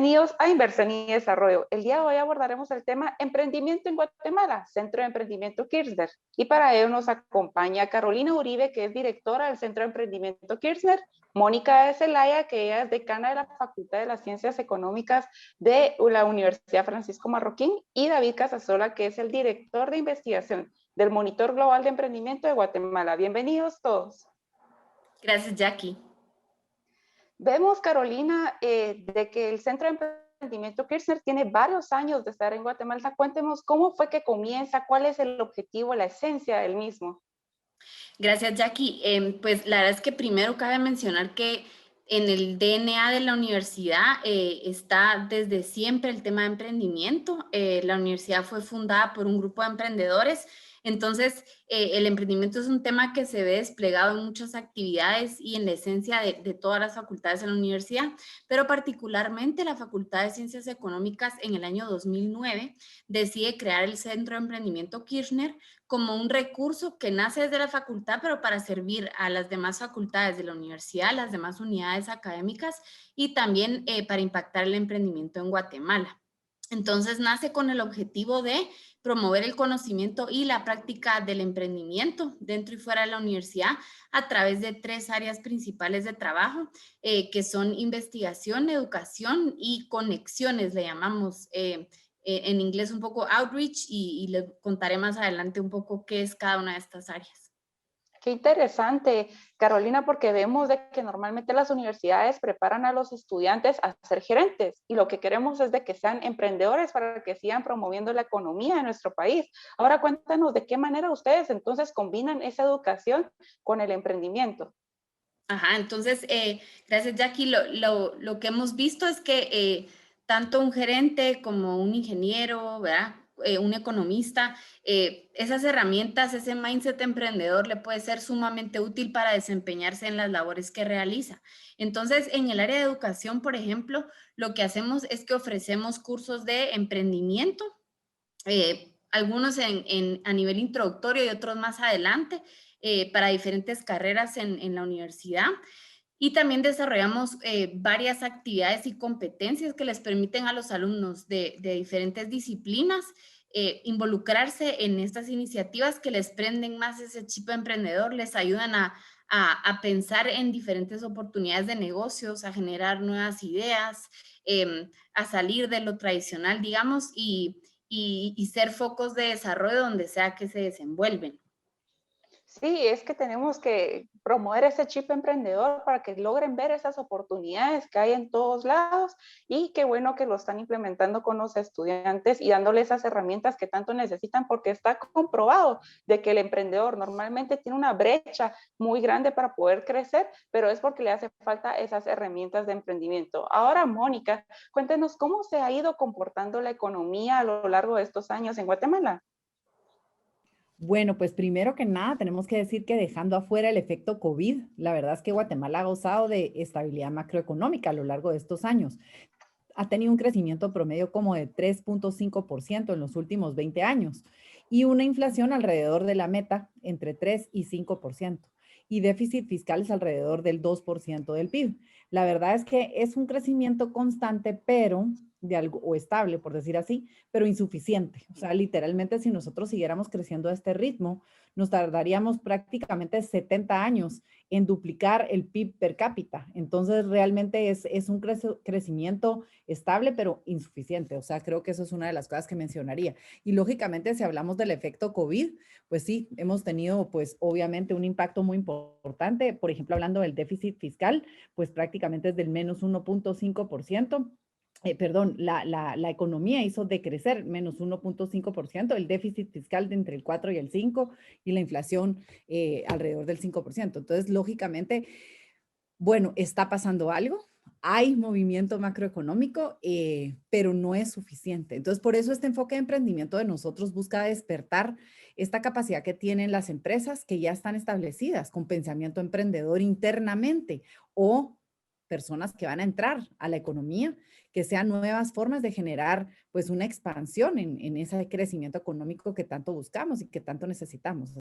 Bienvenidos a Inversión y Desarrollo. El día de hoy abordaremos el tema Emprendimiento en Guatemala, Centro de Emprendimiento Kirchner. Y para ello nos acompaña Carolina Uribe, que es directora del Centro de Emprendimiento Kirchner, Mónica de Zelaya, que ella es decana de la Facultad de las Ciencias Económicas de la Universidad Francisco Marroquín, y David Casasola, que es el director de investigación del Monitor Global de Emprendimiento de Guatemala. Bienvenidos todos. Gracias, Jackie. Vemos, Carolina, de que el Centro de Emprendimiento Kirchner tiene varios años de estar en Guatemala. Cuéntenos cómo fue que comienza, cuál es el objetivo, la esencia del mismo. Gracias, Jackie. Pues la verdad es que primero cabe mencionar que en el DNA de la universidad está desde siempre el tema de emprendimiento. La universidad fue fundada por un grupo de emprendedores. Entonces, el emprendimiento es un tema que se ve desplegado en muchas actividades y en la esencia de todas las facultades de la universidad, pero particularmente la Facultad de Ciencias Económicas en el año 2009 decide crear el Centro de Emprendimiento Kirchner como un recurso que nace desde la facultad, pero para servir a las demás facultades de la universidad, las demás unidades académicas y también para impactar el emprendimiento en Guatemala. Entonces nace con el objetivo de promover el conocimiento y la práctica del emprendimiento dentro y fuera de la universidad a través de 3 áreas principales de trabajo, que son investigación, educación y conexiones, le llamamos en inglés un poco outreach, y les contaré más adelante un poco qué es cada una de estas áreas. Qué interesante, Carolina, porque vemos de que normalmente las universidades preparan a los estudiantes a ser gerentes y lo que queremos es de que sean emprendedores para que sigan promoviendo la economía de nuestro país. Ahora cuéntanos de qué manera ustedes entonces combinan esa educación con el emprendimiento. Ajá, entonces, gracias, Jackie. Lo que hemos visto es que tanto un gerente como un ingeniero, ¿verdad? Un economista, esas herramientas, ese mindset emprendedor le puede ser sumamente útil para desempeñarse en las labores que realiza. Entonces, en el área de educación, por ejemplo, lo que hacemos es que ofrecemos cursos de emprendimiento, algunos a nivel introductorio y otros más adelante, para diferentes carreras en la universidad. Y también desarrollamos varias actividades y competencias que les permiten a los alumnos de diferentes disciplinas involucrarse en estas iniciativas que les prenden más ese chip emprendedor, les ayudan a pensar en diferentes oportunidades de negocios, a generar nuevas ideas, a salir de lo tradicional, digamos, y ser focos de desarrollo donde sea que se desenvuelven. Sí, es que tenemos que promover ese chip emprendedor para que logren ver esas oportunidades que hay en todos lados y qué bueno que lo están implementando con los estudiantes y dándoles esas herramientas que tanto necesitan porque está comprobado de que el emprendedor normalmente tiene una brecha muy grande para poder crecer, pero es porque le hace falta esas herramientas de emprendimiento. Ahora, Mónica, cuéntenos cómo se ha ido comportando la economía a lo largo de estos años en Guatemala. Bueno, pues primero que nada tenemos que decir que dejando afuera el efecto COVID, la verdad es que Guatemala ha gozado de estabilidad macroeconómica a lo largo de estos años. Ha tenido un crecimiento promedio como de 3.5% en los últimos 20 años y una inflación alrededor de la meta entre 3 y 5% y déficit fiscal es alrededor del 2% del PIB. La verdad es que es un crecimiento constante, pero de algo, o estable, por decir así, pero insuficiente. O sea, literalmente si nosotros siguiéramos creciendo a este ritmo, nos tardaríamos prácticamente 70 años en duplicar el PIB per cápita. Entonces, realmente es un crecimiento estable, pero insuficiente. O sea, creo que eso es una de las cosas que mencionaría. Y lógicamente, si hablamos del efecto COVID, pues sí, hemos tenido, pues obviamente, un impacto muy importante. Por ejemplo, hablando del déficit fiscal, pues prácticamente es del menos 1.5%. Perdón, la economía hizo decrecer menos 1.5%, el déficit fiscal de entre el 4 y el 5 y la inflación alrededor del 5%. Entonces, lógicamente, bueno, está pasando algo, hay movimiento macroeconómico, pero no es suficiente. Entonces, por eso este enfoque de emprendimiento de nosotros busca despertar esta capacidad que tienen las empresas que ya están establecidas con pensamiento emprendedor internamente o personas que van a entrar a la economía, que sean nuevas formas de generar pues una expansión en ese crecimiento económico que tanto buscamos y que tanto necesitamos.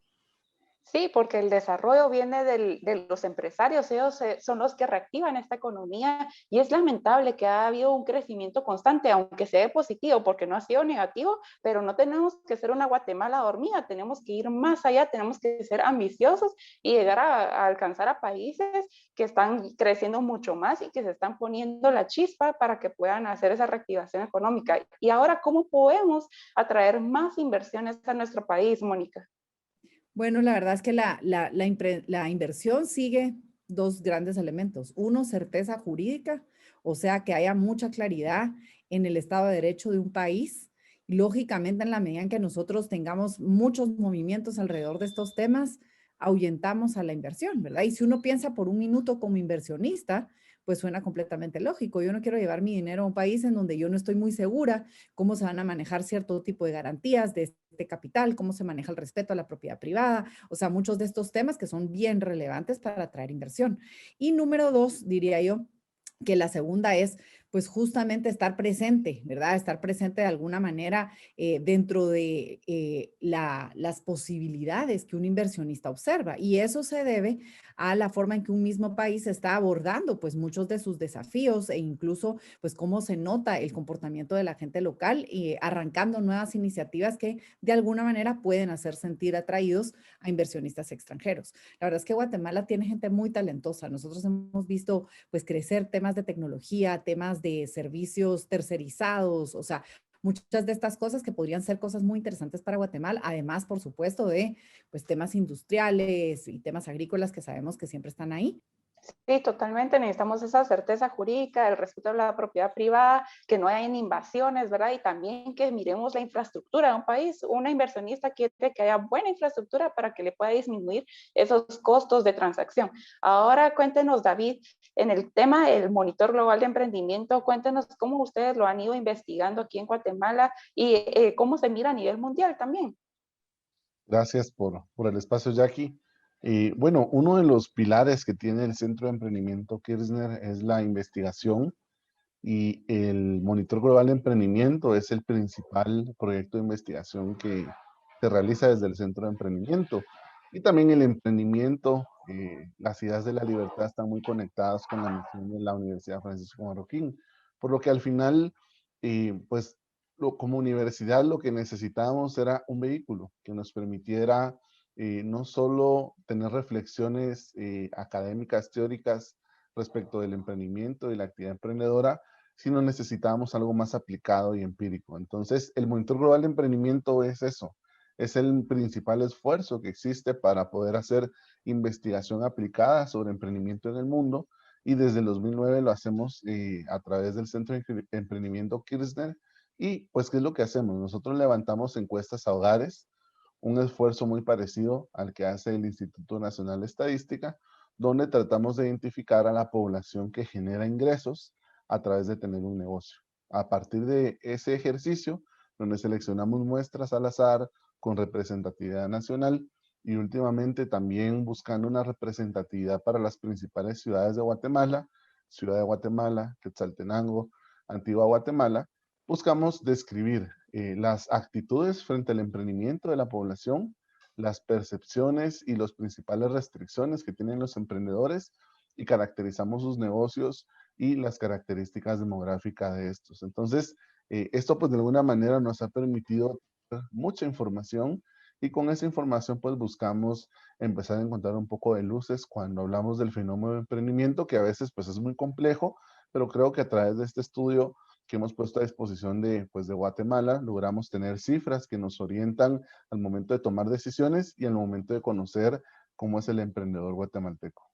Sí, porque el desarrollo viene de los empresarios, ellos son los que reactivan esta economía y es lamentable que ha habido un crecimiento constante, aunque sea positivo, porque no ha sido negativo, pero no tenemos que ser una Guatemala dormida, tenemos que ir más allá, tenemos que ser ambiciosos y llegar a alcanzar a países que están creciendo mucho más y que se están poniendo la chispa para que puedan hacer esa reactivación económica. Y ahora, ¿cómo podemos atraer más inversiones a nuestro país, Mónica? Bueno, la verdad es que la inversión sigue dos grandes elementos. Uno, certeza jurídica, o sea, que haya mucha claridad en el Estado de Derecho de un país. Lógicamente, en la medida en que nosotros tengamos muchos movimientos alrededor de estos temas, ahuyentamos a la inversión, ¿verdad? Y si uno piensa por un minuto como inversionista, pues suena completamente lógico. Yo no quiero llevar mi dinero a un país en donde yo no estoy muy segura cómo se van a manejar cierto tipo de garantías de este capital, cómo se maneja el respeto a la propiedad privada, o sea, muchos de estos temas que son bien relevantes para atraer inversión. Y número dos, diría yo, que la segunda es, pues justamente estar presente, ¿verdad? Estar presente de alguna manera dentro de las posibilidades que un inversionista observa. Y eso se debe a la forma en que un mismo país está abordando, pues, muchos de sus desafíos e incluso, pues, cómo se nota el comportamiento de la gente local y arrancando nuevas iniciativas que de alguna manera pueden hacer sentir atraídos a inversionistas extranjeros. La verdad es que Guatemala tiene gente muy talentosa. Nosotros hemos visto pues crecer temas de tecnología, temas de servicios tercerizados, o sea, muchas de estas cosas que podrían ser cosas muy interesantes para Guatemala, además, por supuesto, de pues temas industriales y temas agrícolas que sabemos que siempre están ahí. Sí, totalmente. Necesitamos esa certeza jurídica, el respeto a la propiedad privada, que no hayan invasiones, ¿verdad? Y también que miremos la infraestructura de un país. Una inversionista quiere que haya buena infraestructura para que le pueda disminuir esos costos de transacción. Ahora cuéntenos, David, en el tema del monitor global de emprendimiento, cuéntenos cómo ustedes lo han ido investigando aquí en Guatemala y cómo se mira a nivel mundial también. Gracias por el espacio, Jackie. Bueno, uno de los pilares que tiene el Centro de Emprendimiento Kirchner es la investigación y el Monitor Global de Emprendimiento es el principal proyecto de investigación que se realiza desde el Centro de Emprendimiento. Y también el emprendimiento, las ideas de la libertad están muy conectadas con la misión de la Universidad Francisco Marroquín, por lo que al final, pues como universidad lo que necesitábamos era un vehículo que nos permitiera no solo tener reflexiones académicas, teóricas respecto del emprendimiento y la actividad emprendedora, sino necesitábamos algo más aplicado y empírico. Entonces, el Monitor Global de Emprendimiento es eso, es el principal esfuerzo que existe para poder hacer investigación aplicada sobre emprendimiento en el mundo, y desde el 2009 lo hacemos a través del Centro de Emprendimiento Kirchner. Y pues, ¿qué es lo que hacemos? Nosotros levantamos encuestas a hogares, un esfuerzo muy parecido al que hace el Instituto Nacional de Estadística, donde tratamos de identificar a la población que genera ingresos a través de tener un negocio. A partir de ese ejercicio, donde seleccionamos muestras al azar con representatividad nacional y últimamente también buscando una representatividad para las principales ciudades de Guatemala, Ciudad de Guatemala, Quetzaltenango, Antigua Guatemala, buscamos describir las actitudes frente al emprendimiento de la población, las percepciones y las principales restricciones que tienen los emprendedores, y caracterizamos sus negocios y las características demográficas de estos. Entonces, esto pues de alguna manera nos ha permitido mucha información, y con esa información pues buscamos empezar a encontrar un poco de luces cuando hablamos del fenómeno de emprendimiento, que a veces pues es muy complejo, pero creo que a través de este estudio que hemos puesto a disposición pues, de Guatemala, logramos tener cifras que nos orientan al momento de tomar decisiones y al momento de conocer cómo es el emprendedor guatemalteco.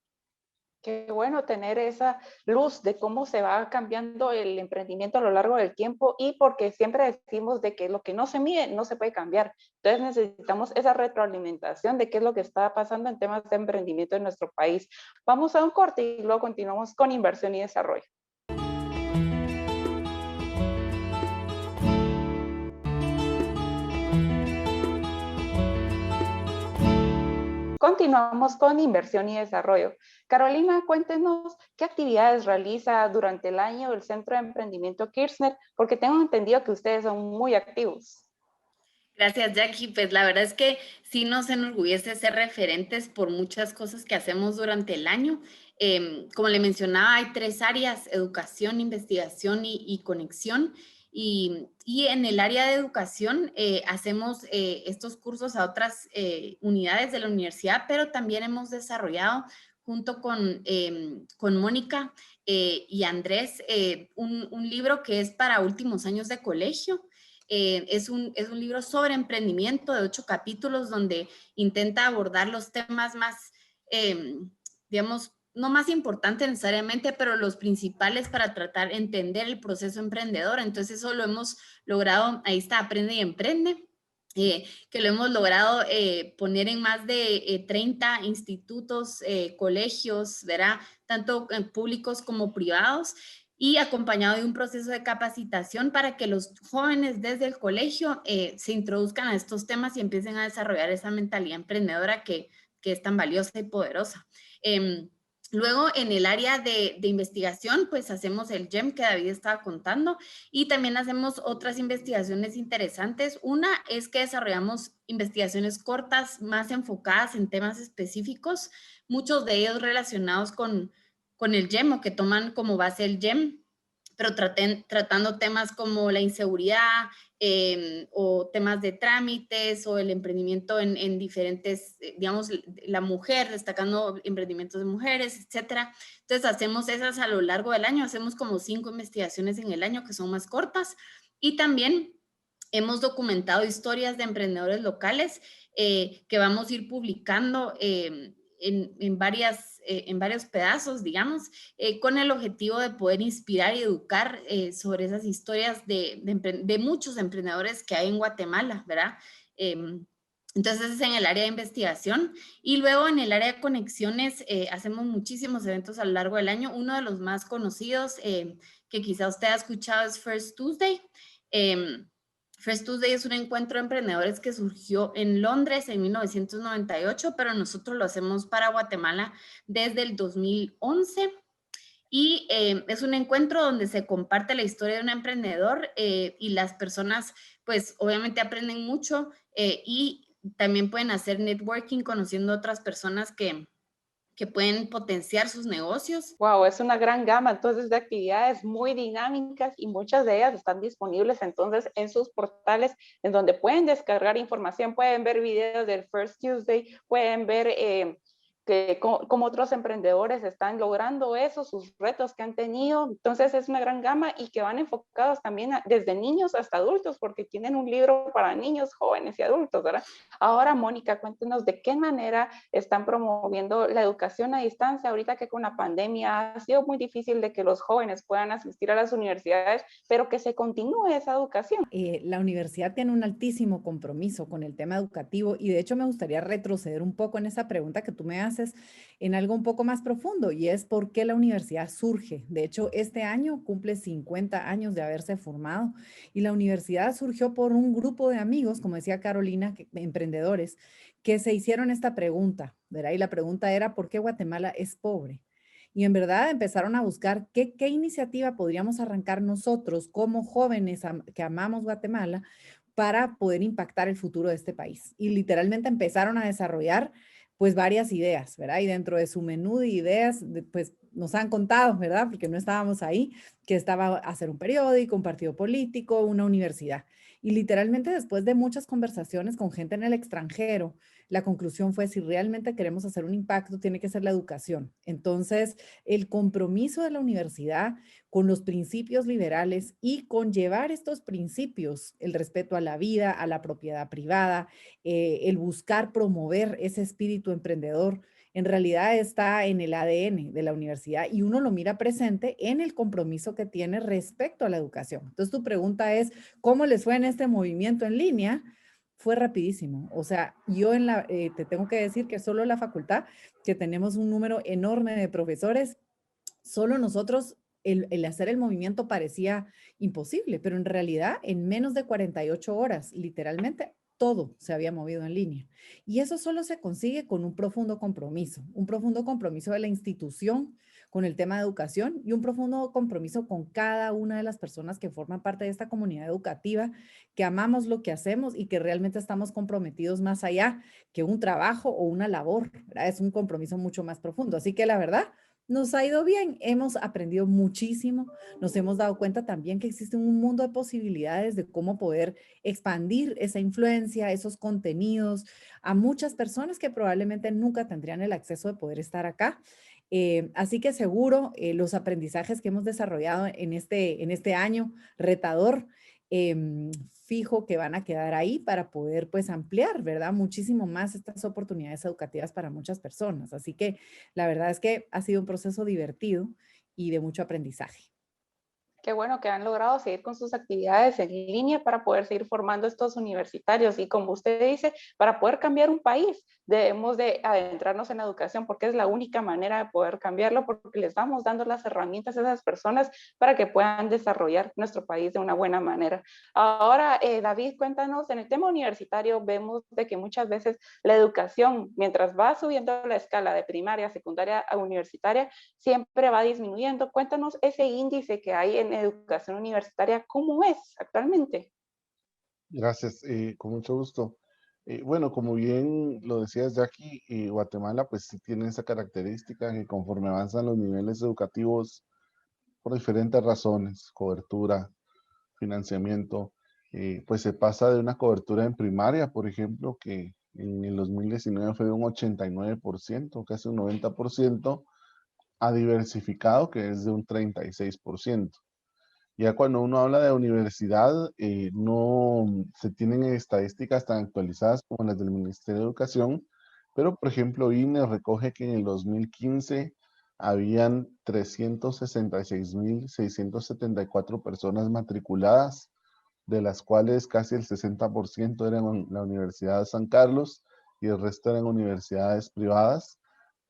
Qué bueno tener esa luz de cómo se va cambiando el emprendimiento a lo largo del tiempo, y porque siempre decimos de que lo que no se mide no se puede cambiar. Entonces necesitamos esa retroalimentación de qué es lo que está pasando en temas de emprendimiento en nuestro país. Vamos a un corte y luego continuamos con inversión y desarrollo. Continuamos con inversión y desarrollo. Carolina, cuéntenos qué actividades realiza durante el año el Centro de Emprendimiento Kirchner, porque tengo entendido que ustedes son muy activos. Gracias, Jackie. Pues la verdad es que sí nos enorgullece ser referentes por muchas cosas que hacemos durante el año. Como le mencionaba, hay 3 áreas: educación, investigación y conexión. Y en el área de educación hacemos estos cursos a otras unidades de la universidad, pero también hemos desarrollado junto con Mónica y Andrés un libro que es para últimos años de colegio. Es un libro sobre emprendimiento de 8 capítulos donde intenta abordar los temas más, digamos, no más importantes necesariamente, pero los principales para tratar de entender el proceso emprendedor. Entonces eso lo hemos logrado, ahí está, Aprende y Emprende. Que lo hemos logrado poner en más de 30 institutos, colegios, ¿verdad? Tanto públicos como privados, y acompañado de un proceso de capacitación para que los jóvenes desde el colegio se introduzcan a estos temas y empiecen a desarrollar esa mentalidad emprendedora que es tan valiosa y poderosa. Luego, en el área de investigación, pues hacemos el GEM que David estaba contando, y también hacemos otras investigaciones interesantes. Una es que desarrollamos investigaciones cortas más enfocadas en temas específicos, muchos de ellos relacionados con el GEM o que toman como base el GEM, pero tratando temas como la inseguridad o temas de trámites o el emprendimiento en diferentes, digamos, la mujer, destacando emprendimientos de mujeres, etcétera. Entonces hacemos esas a lo largo del año, hacemos como 5 investigaciones en el año que son más cortas, y también hemos documentado historias de emprendedores locales que vamos a ir publicando en varios pedazos, digamos, con el objetivo de poder inspirar y educar sobre esas historias de muchos emprendedores que hay en Guatemala, ¿verdad? Entonces es en el área de investigación. Y luego en el área de conexiones hacemos muchísimos eventos a lo largo del año. Uno de los más conocidos que quizá usted ha escuchado es First Tuesday. First Tuesday es un encuentro de emprendedores que surgió en Londres en 1998, pero nosotros lo hacemos para Guatemala desde el 2011. Y es un encuentro donde se comparte la historia de un emprendedor y las personas, pues obviamente aprenden mucho y también pueden hacer networking conociendo otras personas que pueden potenciar sus negocios. Wow, es una gran gama entonces de actividades muy dinámicas y muchas de ellas están disponibles entonces en sus portales en donde pueden descargar información, pueden ver videos del First Tuesday, pueden ver cómo otros emprendedores están logrando eso, sus retos que han tenido. Entonces es una gran gama y que van enfocados también desde niños hasta adultos porque tienen un libro para niños, jóvenes y adultos, ¿verdad? Ahora, Mónica, cuéntenos de qué manera están promoviendo la educación a distancia ahorita que con la pandemia ha sido muy difícil de que los jóvenes puedan asistir a las universidades, pero que se continúe esa educación. La universidad tiene un altísimo compromiso con el tema educativo y de hecho me gustaría retroceder un poco en esa pregunta que tú me haces en algo un poco más profundo y es por qué la universidad surge. De hecho, este año cumple 50 años de haberse formado y la universidad surgió por un grupo de amigos, como decía Carolina, emprendedores, que se hicieron esta pregunta, ¿verdad? Y la pregunta era, ¿por qué Guatemala es pobre? Y en verdad empezaron a buscar qué iniciativa podríamos arrancar nosotros como jóvenes que amamos Guatemala para poder impactar el futuro de este país. Y literalmente empezaron a desarrollar pues varias ideas, ¿verdad? Y dentro de su menú de ideas, pues nos han contado, ¿verdad? Porque no estábamos ahí, que estaba hacer un periódico, un partido político, una universidad. Y literalmente después de muchas conversaciones con gente en el extranjero, la conclusión fue si realmente queremos hacer un impacto, tiene que ser la educación. Entonces, el compromiso de la universidad con los principios liberales y con llevar estos principios, el respeto a la vida, a la propiedad privada, el buscar promover ese espíritu emprendedor, en realidad está en el ADN de la universidad y uno lo mira presente en el compromiso que tiene respecto a la educación. Entonces, tu pregunta es, ¿cómo les fue en este movimiento en línea? Fue rapidísimo. O sea, yo te tengo que decir que solo la facultad, que tenemos un número enorme de profesores, solo nosotros, el hacer el movimiento parecía imposible, pero en realidad en menos de 48 horas, literalmente, todo se había movido en línea. Y eso solo se consigue con un profundo compromiso de la institución con el tema de educación y un profundo compromiso con cada una de las personas que forman parte de esta comunidad educativa, que amamos lo que hacemos y que realmente estamos comprometidos más allá que un trabajo o una labor, ¿verdad? Es un compromiso mucho más profundo. Así que la verdad, nos ha ido bien, hemos aprendido muchísimo, nos hemos dado cuenta también que existe un mundo de posibilidades de cómo poder expandir esa influencia, esos contenidos a muchas personas que probablemente nunca tendrían el acceso de poder estar acá. Así que seguro los aprendizajes que hemos desarrollado en este año retador, fijo que van a quedar ahí para poder pues ampliar, ¿verdad? Muchísimo más estas oportunidades educativas para muchas personas. Así que la verdad es que ha sido un proceso divertido y de mucho aprendizaje. Qué bueno que han logrado seguir con sus actividades en línea para poder seguir formando estos universitarios. Y como usted dice, para poder cambiar un país, debemos de adentrarnos en la educación porque es la única manera de poder cambiarlo, porque les vamos dando las herramientas a esas personas para que puedan desarrollar nuestro país de una buena manera. Ahora, David, cuéntanos, en el tema universitario vemos de que muchas veces la educación, mientras va subiendo la escala de primaria, secundaria a universitaria, siempre va disminuyendo. Cuéntanos ese índice que hay en educación universitaria, ¿cómo es actualmente? Gracias, con mucho gusto. Bueno, como bien lo decías, Jackie, Guatemala pues sí tiene esa característica que conforme avanzan los niveles educativos por diferentes razones, cobertura, financiamiento, pues se pasa de una cobertura en primaria, por ejemplo, que en el 2019 fue de un 89%, casi un 90%, a diversificado, que es de un 36%. Ya cuando uno habla de universidad, no se tienen estadísticas tan actualizadas como las del Ministerio de Educación, pero por ejemplo, INE recoge que en el 2015 habían 366.674 personas matriculadas, de las cuales casi el 60% eran en la Universidad de San Carlos y el resto eran universidades privadas,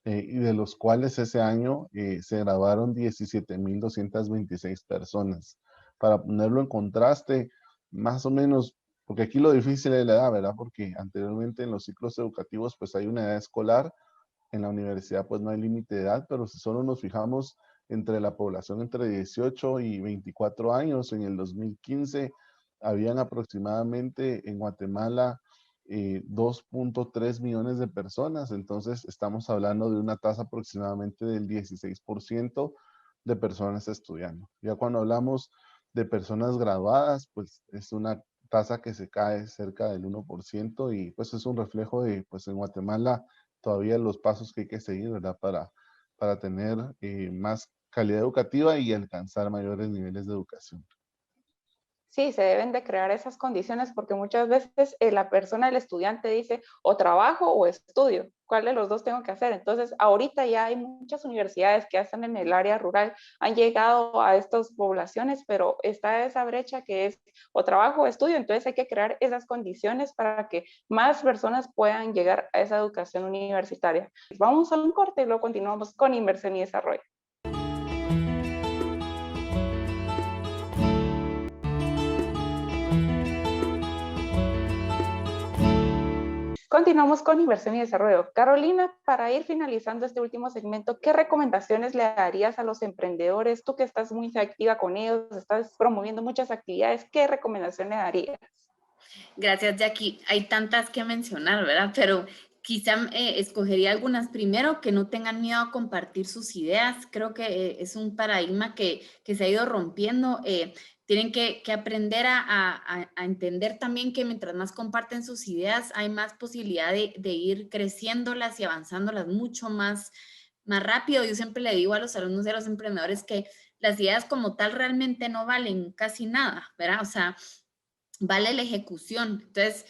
y de los cuales ese año se graduaron 17.226 personas. Para ponerlo en contraste, más o menos, porque aquí lo difícil es la edad, ¿verdad? Porque anteriormente en los ciclos educativos pues hay una edad escolar, en la universidad pues no hay límite de edad, pero si solo nos fijamos entre la población entre 18 y 24 años, en el 2015 habían aproximadamente en Guatemala 2.3 millones de personas, entonces estamos hablando de una tasa aproximadamente del 16% de personas estudiando. Ya cuando hablamos de personas graduadas, pues es una tasa que se cae cerca del 1% y pues es un reflejo de, pues en Guatemala todavía los pasos que hay que seguir, ¿verdad? Para tener más calidad educativa y alcanzar mayores niveles de educación. Sí, se deben de crear esas condiciones porque muchas veces la persona, el estudiante dice o trabajo o estudio, ¿cuál de los dos tengo que hacer? Entonces, ahorita ya hay muchas universidades que están en el área rural, han llegado a estas poblaciones, pero está esa brecha que es o trabajo o estudio, entonces hay que crear esas condiciones para que más personas puedan llegar a esa educación universitaria. Vamos a un corte y luego continuamos con inversión y desarrollo. Continuamos con inversión y desarrollo. Carolina, para ir finalizando este último segmento, ¿qué recomendaciones le darías a los emprendedores? Tú que estás muy activa con ellos, estás promoviendo muchas actividades, ¿qué recomendación le darías? Gracias, Jackie. Hay tantas que mencionar, ¿verdad? Pero quizá escogería algunas primero que no tengan miedo a compartir sus ideas. Creo que es un paradigma que se ha ido rompiendo. Tienen que aprender a entender también que mientras más comparten sus ideas, hay más posibilidad de ir creciéndolas y avanzándolas mucho más rápido. Yo siempre le digo a los alumnos y a los emprendedores que las ideas como tal realmente no valen casi nada, ¿verdad? O sea, vale la ejecución. Entonces,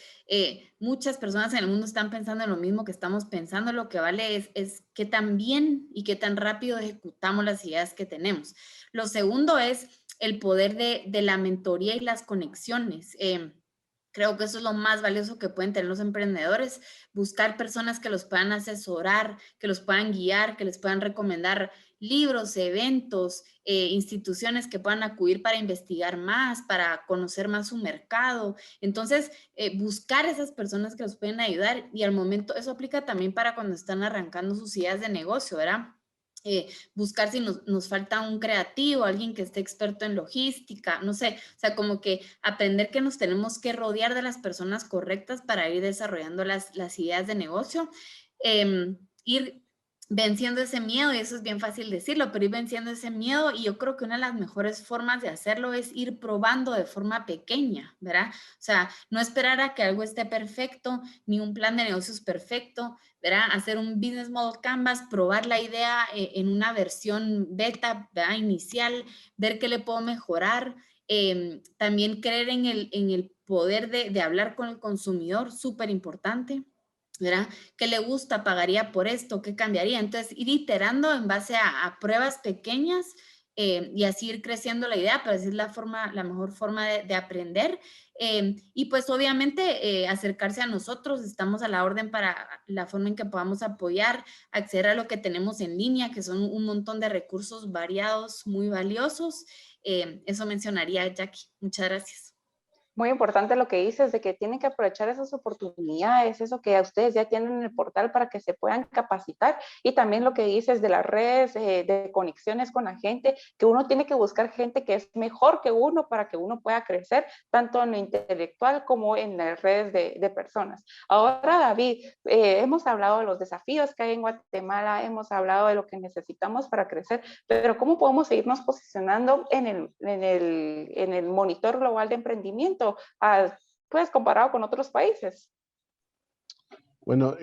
muchas personas en el mundo están pensando en lo mismo que estamos pensando. Lo que vale es qué tan bien y qué tan rápido ejecutamos las ideas que tenemos. Lo segundo es el poder de la mentoría y las conexiones. Creo que eso es lo más valioso que pueden tener los emprendedores, buscar personas que los puedan asesorar, que los puedan guiar, que les puedan recomendar libros, eventos, instituciones que puedan acudir para investigar más, para conocer más su mercado. Entonces, buscar esas personas que los pueden ayudar y al momento, eso aplica también para cuando están arrancando sus ideas de negocio, ¿verdad? buscar si nos falta un creativo, alguien que esté experto en logística, no sé, o sea, como que aprender que nos tenemos que rodear de las personas correctas para ir desarrollando las ideas de negocio, ir venciendo ese miedo, y eso es bien fácil decirlo, pero ir venciendo ese miedo, y yo creo que una de las mejores formas de hacerlo es ir probando de forma pequeña, ¿verdad? O sea, no esperar a que algo esté perfecto, ni un plan de negocios perfecto, ¿verdad? Hacer un business model canvas, probar la idea en una versión beta, ¿verdad? Inicial, ver qué le puedo mejorar, también creer en el poder de hablar con el consumidor, súper importante, ¿verdad? ¿Qué le gusta? ¿Pagaría por esto? ¿Qué cambiaría? Entonces, ir iterando en base a pruebas pequeñas, y así ir creciendo la idea, pero así es la mejor forma de aprender. Y pues obviamente acercarse a nosotros, estamos a la orden para la forma en que podamos apoyar, acceder a lo que tenemos en línea, que son un montón de recursos variados, muy valiosos. Eso mencionaría, Jackie. Muchas gracias. Muy importante lo que dices de que tienen que aprovechar esas oportunidades, eso que ustedes ya tienen en el portal para que se puedan capacitar, y también lo que dices de las redes, de conexiones con la gente, que uno tiene que buscar gente que es mejor que uno para que uno pueda crecer, tanto en lo intelectual como en las redes de personas. Ahora, David, hemos hablado de los desafíos que hay en Guatemala, hemos hablado de lo que necesitamos para crecer, pero ¿cómo podemos seguirnos posicionando en el monitor global de emprendimiento, pues comparado con otros países? Bueno,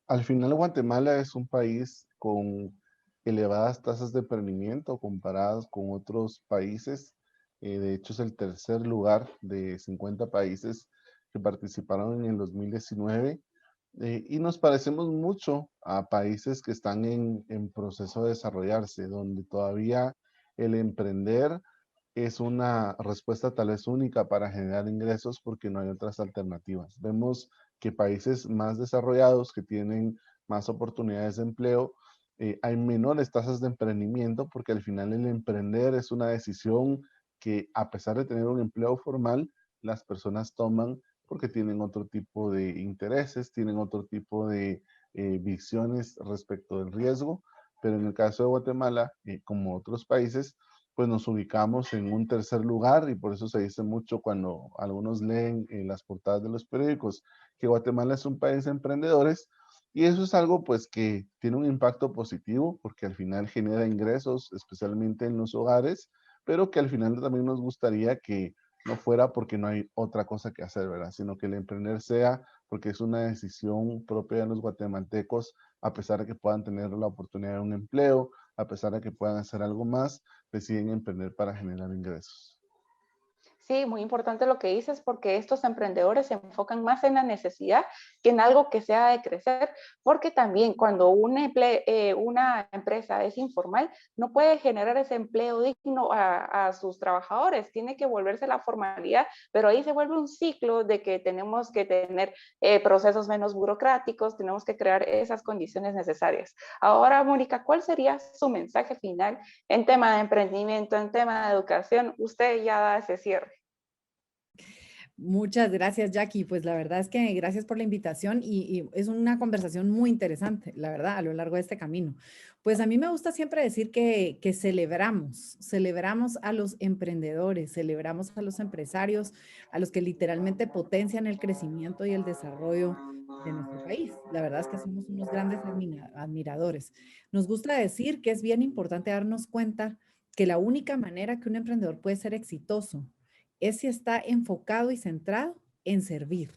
al final Guatemala es un país con elevadas tasas de emprendimiento comparadas con otros países. De hecho, es el tercer lugar de 50 países que participaron en el 2019. Y nos parecemos mucho a países que están en proceso de desarrollarse, donde todavía el emprender es una respuesta tal vez única para generar ingresos porque no hay otras alternativas. Vemos que países más desarrollados, que tienen más oportunidades de empleo, hay menores tasas de emprendimiento porque al final el emprender es una decisión que, a pesar de tener un empleo formal, las personas toman porque tienen otro tipo de intereses, tienen otro tipo de visiones respecto del riesgo. Pero en el caso de Guatemala, como otros países, pues nos ubicamos en un tercer lugar, y por eso se dice mucho cuando algunos leen en las portadas de los periódicos que Guatemala es un país de emprendedores, y eso es algo pues que tiene un impacto positivo porque al final genera ingresos, especialmente en los hogares, pero que al final también nos gustaría que no fuera porque no hay otra cosa que hacer, ¿verdad? Sino que el emprender sea porque es una decisión propia de los guatemaltecos, a pesar de que puedan tener la oportunidad de un empleo, a pesar de que puedan hacer algo más, deciden emprender para generar ingresos. Sí, muy importante lo que dices, porque estos emprendedores se enfocan más en la necesidad que en algo que sea de crecer, porque también cuando una empresa es informal, no puede generar ese empleo digno a sus trabajadores, tiene que volverse la formalidad, pero ahí se vuelve un ciclo de que tenemos que tener procesos menos burocráticos, tenemos que crear esas condiciones necesarias. Ahora, Mónica, ¿cuál sería su mensaje final en tema de emprendimiento, en tema de educación? Usted ya da ese cierre. Muchas gracias, Jackie. Pues la verdad es que gracias por la invitación y es una conversación muy interesante, la verdad, a lo largo de este camino. Pues a mí me gusta siempre decir que celebramos a los emprendedores, celebramos a los empresarios, a los que literalmente potencian el crecimiento y el desarrollo de nuestro país. La verdad es que somos unos grandes admiradores. Nos gusta decir que es bien importante darnos cuenta que la única manera que un emprendedor puede ser exitoso es si está enfocado y centrado en servir,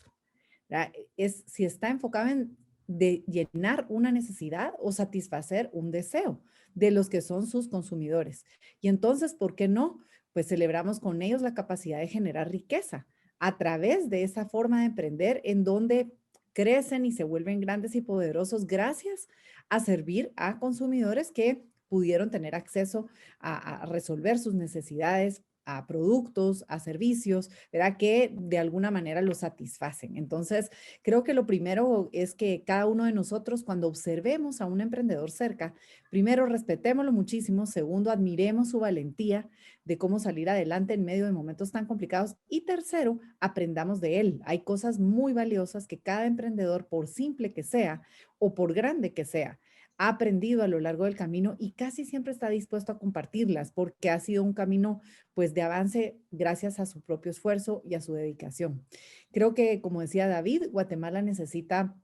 ¿verdad? Es si está enfocado en de llenar una necesidad o satisfacer un deseo de los que son sus consumidores. Y entonces, ¿por qué no? Pues celebramos con ellos la capacidad de generar riqueza a través de esa forma de emprender en donde crecen y se vuelven grandes y poderosos gracias a servir a consumidores que pudieron tener acceso a resolver sus necesidades, a productos, a servicios, ¿verdad? Que de alguna manera los satisfacen. Entonces, creo que lo primero es que cada uno de nosotros, cuando observemos a un emprendedor cerca, primero, respetémoslo muchísimo. Segundo, admiremos su valentía de cómo salir adelante en medio de momentos tan complicados. Y tercero, aprendamos de él. Hay cosas muy valiosas que cada emprendedor, por simple que sea o por grande que sea, ha aprendido a lo largo del camino y casi siempre está dispuesto a compartirlas porque ha sido un camino pues de avance gracias a su propio esfuerzo y a su dedicación. Creo que, como decía David, Guatemala necesita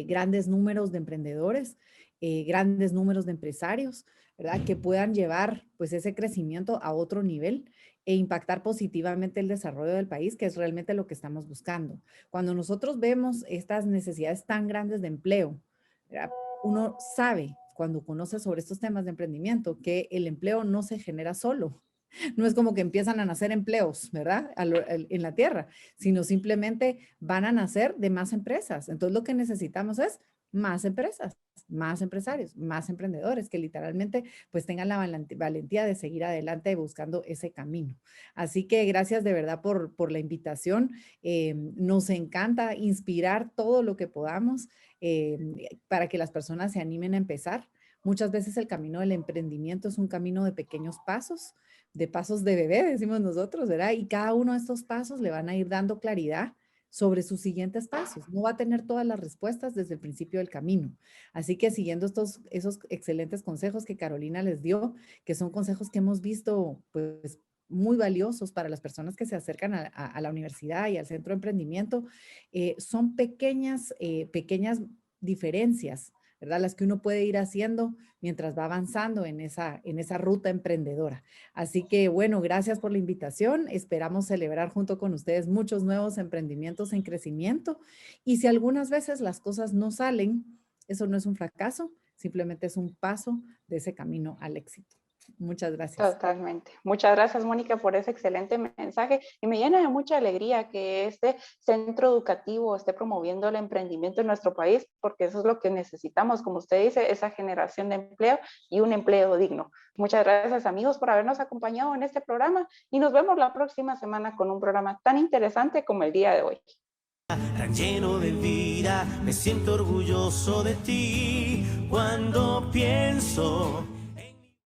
grandes números de emprendedores, grandes números de empresarios, ¿verdad? Que puedan llevar pues ese crecimiento a otro nivel e impactar positivamente el desarrollo del país, que es realmente lo que estamos buscando. Cuando nosotros vemos estas necesidades tan grandes de empleo, ¿verdad? Uno sabe cuando conoce sobre estos temas de emprendimiento que el empleo no se genera solo. No es como que empiezan a nacer empleos, ¿verdad? En la tierra, sino simplemente van a nacer de más empresas. Entonces lo que necesitamos es más empresas, más empresarios, más emprendedores que literalmente pues tengan la valentía de seguir adelante buscando ese camino. Así que gracias de verdad por la invitación. Nos encanta inspirar todo lo que podamos para que las personas se animen a empezar. Muchas veces el camino del emprendimiento es un camino de pequeños pasos, de pasos de bebé, decimos nosotros, ¿verdad? Y cada uno de estos pasos le van a ir dando claridad sobre sus siguientes pasos. No va a tener todas las respuestas desde el principio del camino. Así que siguiendo esos excelentes consejos que Carolina les dio, que son consejos que hemos visto, pues, muy valiosos para las personas que se acercan a la universidad y al centro de emprendimiento, son pequeñas diferencias, ¿verdad? Las que uno puede ir haciendo mientras va avanzando en esa ruta emprendedora. Así que, bueno, gracias por la invitación. Esperamos celebrar junto con ustedes muchos nuevos emprendimientos en crecimiento. Y si algunas veces las cosas no salen, eso no es un fracaso, simplemente es un paso de ese camino al éxito. Muchas gracias. Totalmente. Muchas gracias, Mónica, por ese excelente mensaje. Y me llena de mucha alegría que este centro educativo esté promoviendo el emprendimiento en nuestro país, porque eso es lo que necesitamos, como usted dice, esa generación de empleo y un empleo digno. Muchas gracias, amigos, por habernos acompañado en este programa y nos vemos la próxima semana con un programa tan interesante como el día de hoy. Tan lleno de vida, me siento orgulloso de ti cuando pienso